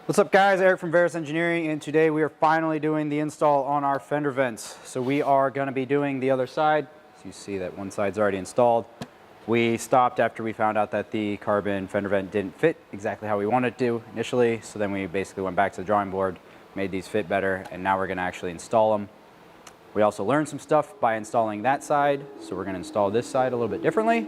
What's up guys, Eric from Verus Engineering, and today we are finally doing the install on our fender vents. So we are going to be doing the other side. So you see that one side's already installed. We stopped after we found out that the carbon fender vent didn't fit exactly how we wanted it to initially. So then we basically went back to the drawing board, made these fit better, and now we're going to actually install them. We also learned some stuff by installing that side, so we're going to install this side a little bit differently.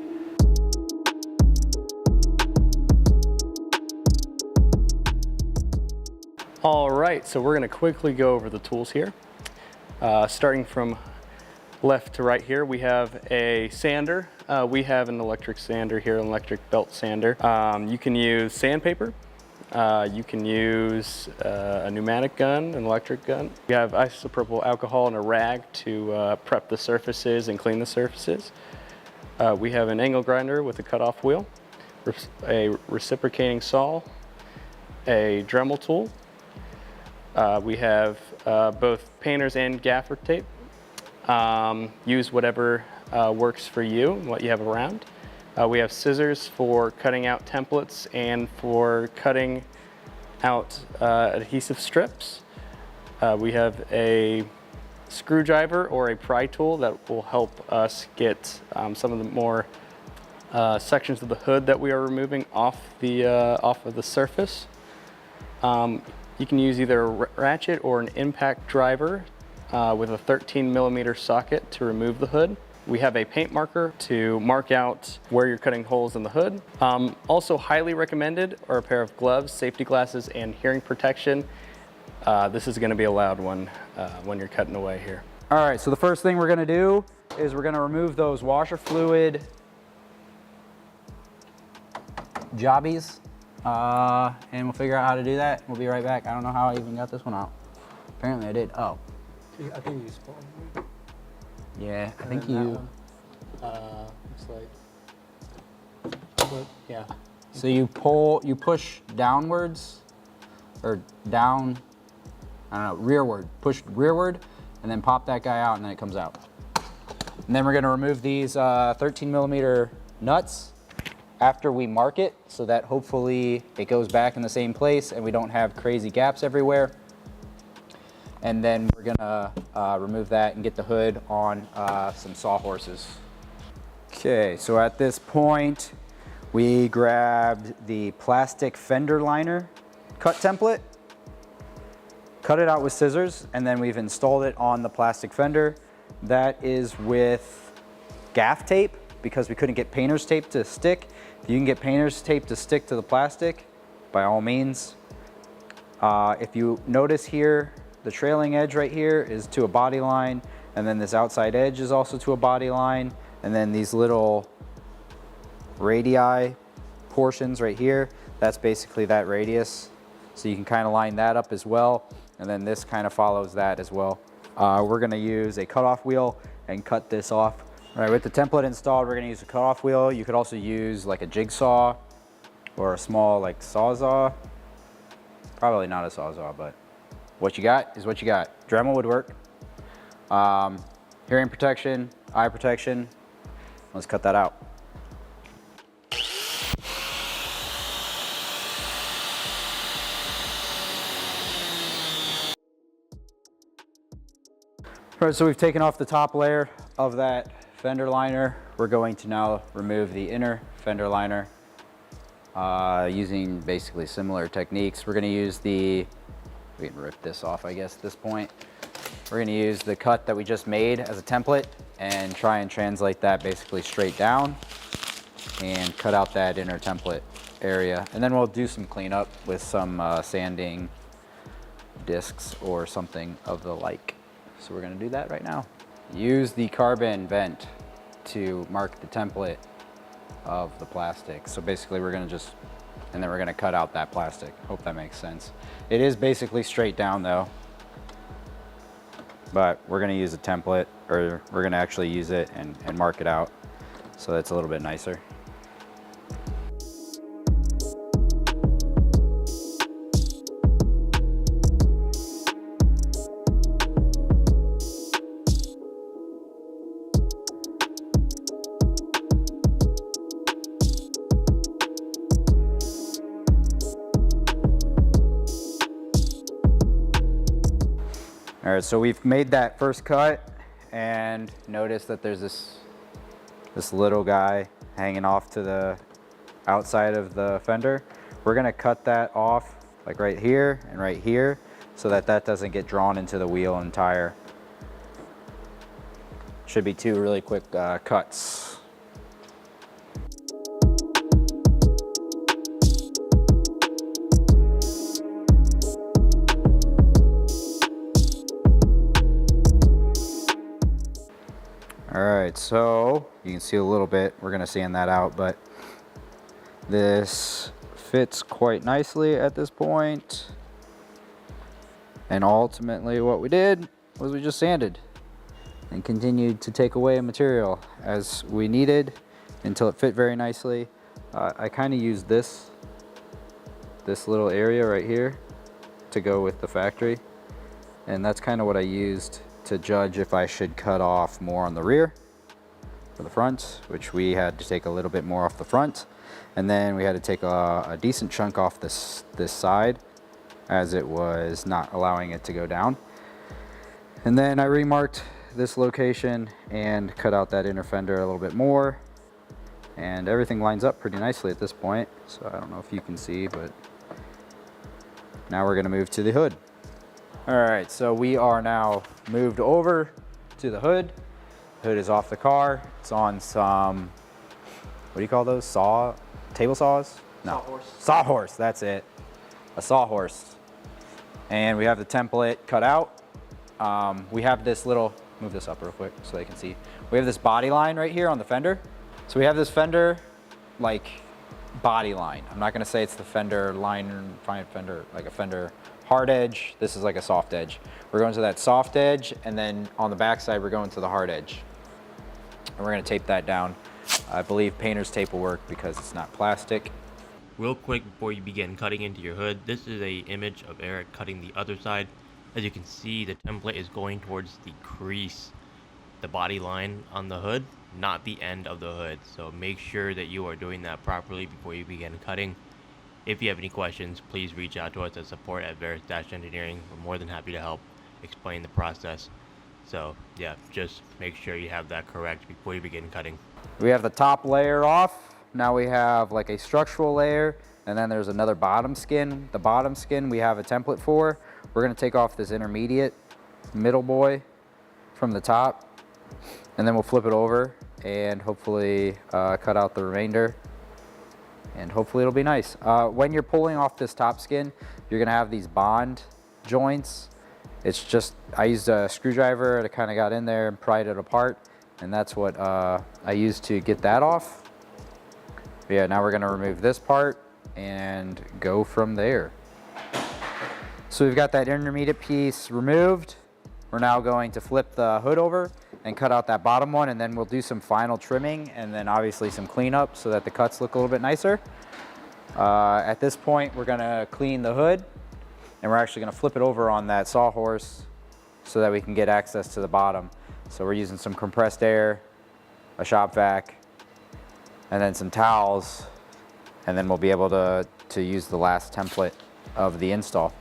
All right, so we're going to quickly go over the tools here. Starting from left to right here, we have a sander. We have an electric sander here, an electric belt sander. You can use sandpaper. You can use a pneumatic gun, an electric gun. We have isopropyl alcohol and a rag to prep the surfaces and clean the surfaces. We have an angle grinder with a cutoff wheel, a reciprocating saw, a Dremel tool. We have both painters and gaffer tape. Use whatever works for you, what you have around. We have scissors for cutting out templates and for cutting out adhesive strips. We have a screwdriver or a pry tool that will help us get some of the more sections of the hood that we are removing off of the surface. You can use either a ratchet or an impact driver with a 13mm socket to remove the hood. We have a paint marker to mark out where you're cutting holes in the hood. Also highly recommended are a pair of gloves, safety glasses, and hearing protection. This is going to be a loud one when you're cutting away here. All right, so the first thing we're going to do is we're going to remove those washer fluid jobbies. And we'll figure out how to do that. We'll be right back. I don't know how I even got this one out. Apparently I did. Oh. I think you spawned. Yeah, I think you. Looks like. But yeah. So you push downwards, or down, I don't know, rearward. Push rearward, and then pop that guy out, and then it comes out. And then we're going to remove these 13mm nuts after we mark it, so that hopefully it goes back in the same place and we don't have crazy gaps everywhere. And then we're gonna remove that and get the hood on some sawhorses. Okay, so at this point, we grabbed the plastic fender liner cut template, cut it out with scissors, and then we've installed it on the plastic fender. That is with gaff tape, because we couldn't get painter's tape to stick. If you can get painter's tape to stick to the plastic, by all means. If you notice here, the trailing edge right here is to a body line, and then this outside edge is also to a body line, and then these little radii portions right here, that's basically that radius. So you can kind of line that up as well, and then this kind of follows that as well. We're gonna use a cutoff wheel and cut this off. All right, with the template installed, we're gonna use a cutoff wheel. You could also use like a jigsaw or a small like sawzall. Probably not a sawzall, but what you got is what you got. Dremel would work. Hearing protection, eye protection. Let's cut that out. All right, so we've taken off the top layer of that fender liner. We're going to now remove the inner fender liner using basically similar techniques. We're going to use we can rip this off, I guess, at this point. We're going to use the cut that we just made as a template and try and translate that basically straight down and cut out that inner template area. And then we'll do some cleanup with some sanding discs or something of the like. So we're going to do that right now. Use the carbon vent to mark the template of the plastic. So basically we're going to and then we're going to cut out that plastic. Hope that makes sense. It is basically straight down though, but we're going to use a template, or we're going to actually use it and mark it out so that's a little bit nicer. All right, so we've made that first cut, and notice that there's this little guy hanging off to the outside of the fender. We're gonna cut that off like right here and right here so that that doesn't get drawn into the wheel and tire. Should be two really quick cuts. All right, so you can see a little bit, we're gonna sand that out, but this fits quite nicely at this point. And ultimately what we did was we just sanded and continued to take away material as we needed until it fit very nicely. I kind of used this little area right here to go with the factory. And that's kind of what I used to judge if I should cut off more on the rear or the front, which we had to take a little bit more off the front. And then we had to take a decent chunk off this side as it was not allowing it to go down. And then I remarked this location and cut out that inner fender a little bit more. And everything lines up pretty nicely at this point. So I don't know if you can see, but now we're gonna move to the hood. All right, so we are now moved over to the hood. The hood is off the car. It's on some, what do you call those? Table saws? No. Sawhorse. Sawhorse, that's it. A sawhorse. And we have the template cut out. We have this little, move this up real quick so they can see. We have this body line right here on the fender. So we have this fender, like body line. I'm not gonna say it's the fender line, fine fender, like a fender hard edge. This is like a soft edge. We're going to that soft edge, and then on the back side, we're going to the hard edge. And we're gonna tape that down. I believe painter's tape will work because it's not plastic. Real quick before you begin cutting into your hood, this is a image of Eric cutting the other side. As you can see, the template is going towards the crease, the body line on the hood, not the end of the hood. So make sure that you are doing that properly before you begin cutting. If you have any questions, please reach out to us at support@Verus-Engineering. We're more than happy to help explain the process. So yeah, just make sure you have that correct before you begin cutting. We have the top layer off. Now we have like a structural layer, and then there's another bottom skin. The bottom skin we have a template for. We're gonna take off this intermediate middle boy from the top, and then we'll flip it over and hopefully cut out the remainder. And hopefully it'll be nice. When you're pulling off this top skin, you're gonna have these bond joints. It's just, I used a screwdriver to kind of got in there and pried it apart. And that's what I used to get that off. But yeah, now we're gonna remove this part and go from there. So we've got that intermediate piece removed. We're now going to flip the hood over and cut out that bottom one, and then we'll do some final trimming and then obviously some cleanup so that the cuts look a little bit nicer. At this point, we're gonna clean the hood, and we're actually gonna flip it over on that sawhorse so that we can get access to the bottom. So we're using some compressed air, a shop vac, and then some towels, and then we'll be able to use the last template of the install.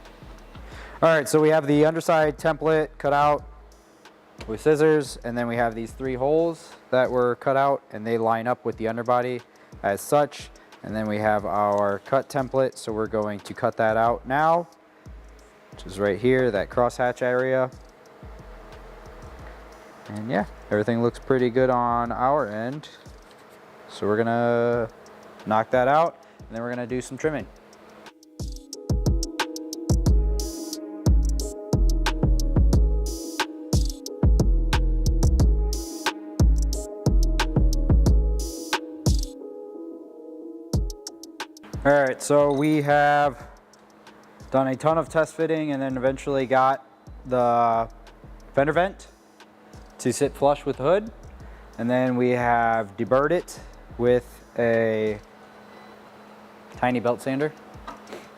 All right, so we have the underside template cut out with scissors, and then we have these 3 holes that were cut out, and they line up with the underbody as such. And then we have our cut template, so we're going to cut that out now, which is right here, that crosshatch area. And yeah, everything looks pretty good on our end. So we're gonna knock that out, and then we're gonna do some trimming. All right, so we have done a ton of test fitting and then eventually got the fender vent to sit flush with the hood. And then we have deburred it with a tiny belt sander.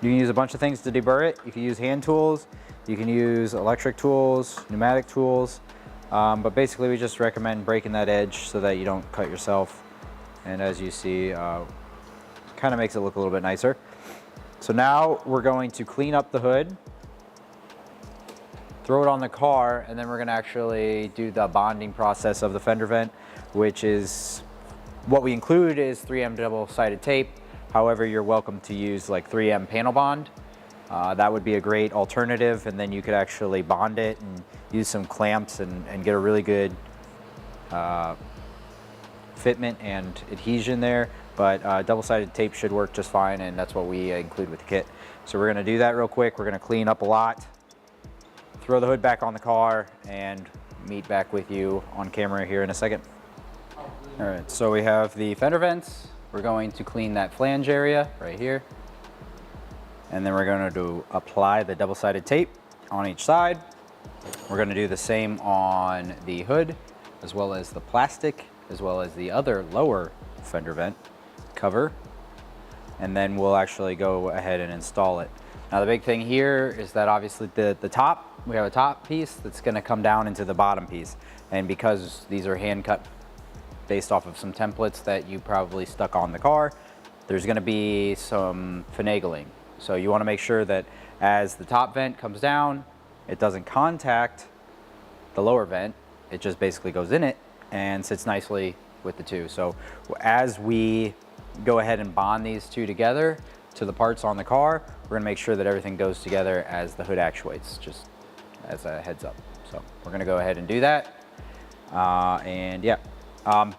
You can use a bunch of things to deburr it. You can use hand tools, you can use electric tools, pneumatic tools, but basically we just recommend breaking that edge so that you don't cut yourself. And as you see, kind of makes it look a little bit nicer. So now we're going to clean up the hood. throw it on the car, and then we're gonna actually do the bonding process of the fender vent, which is, what we include is 3M double-sided tape. However, you're welcome to use like 3M panel bond. That would be a great alternative, and then you could actually bond it and use some clamps and get a really good fitment and adhesion there. But double-sided tape should work just fine, and that's what we include with the kit. So we're gonna do that real quick. We're gonna clean up a lot, throw the hood back on the car, and meet back with you on camera here in a second. All right, so we have the fender vents. We're going to clean that flange area right here. And then we're going to apply the double-sided tape on each side. We're going to do the same on the hood, as well as the plastic, as well as the other lower fender vent cover. And then we'll actually go ahead and install it. Now the big thing here is that obviously the top, we have a top piece that's going to come down into the bottom piece. And because these are hand cut based off of some templates that you probably stuck on the car, there's going to be some finagling. So you want to make sure that as the top vent comes down, it doesn't contact the lower vent. It just basically goes in it and sits nicely with the two. So as we go ahead and bond these two together to the parts on the car, we're going to make sure that everything goes together as the hood actuates, just as a heads up. So we're going to go ahead and do that. And yeah,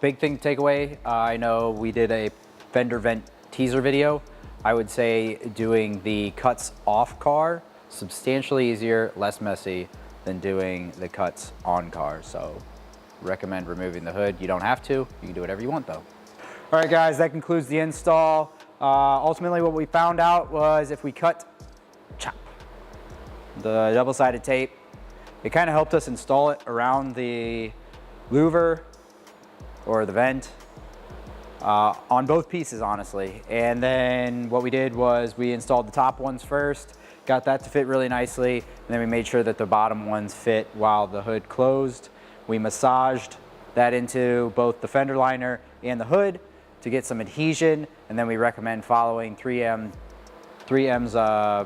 big thing to take away, I know we did a fender vent teaser video. I would say doing the cuts off car, substantially easier, less messy than doing the cuts on car. So recommend removing the hood. You don't have to, you can do whatever you want though. All right guys, that concludes the install. Ultimately what we found out was if we cut the double-sided tape, it kind of helped us install it around the louver or the vent. On both pieces, honestly. And then what we did was we installed the top ones first, got that to fit really nicely, and then we made sure that the bottom ones fit while the hood closed. We massaged that into both the fender liner and the hood to get some adhesion, and then we recommend following 3M's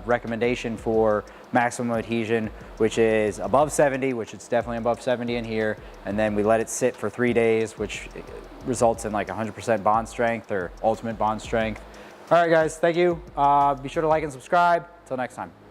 recommendation for maximum adhesion, which is above 70, which it's definitely above 70 in here, and then we let it sit for 3 days, which results in like 100% bond strength or ultimate bond strength. All right guys, thank you. Be sure to like and subscribe. Until next time.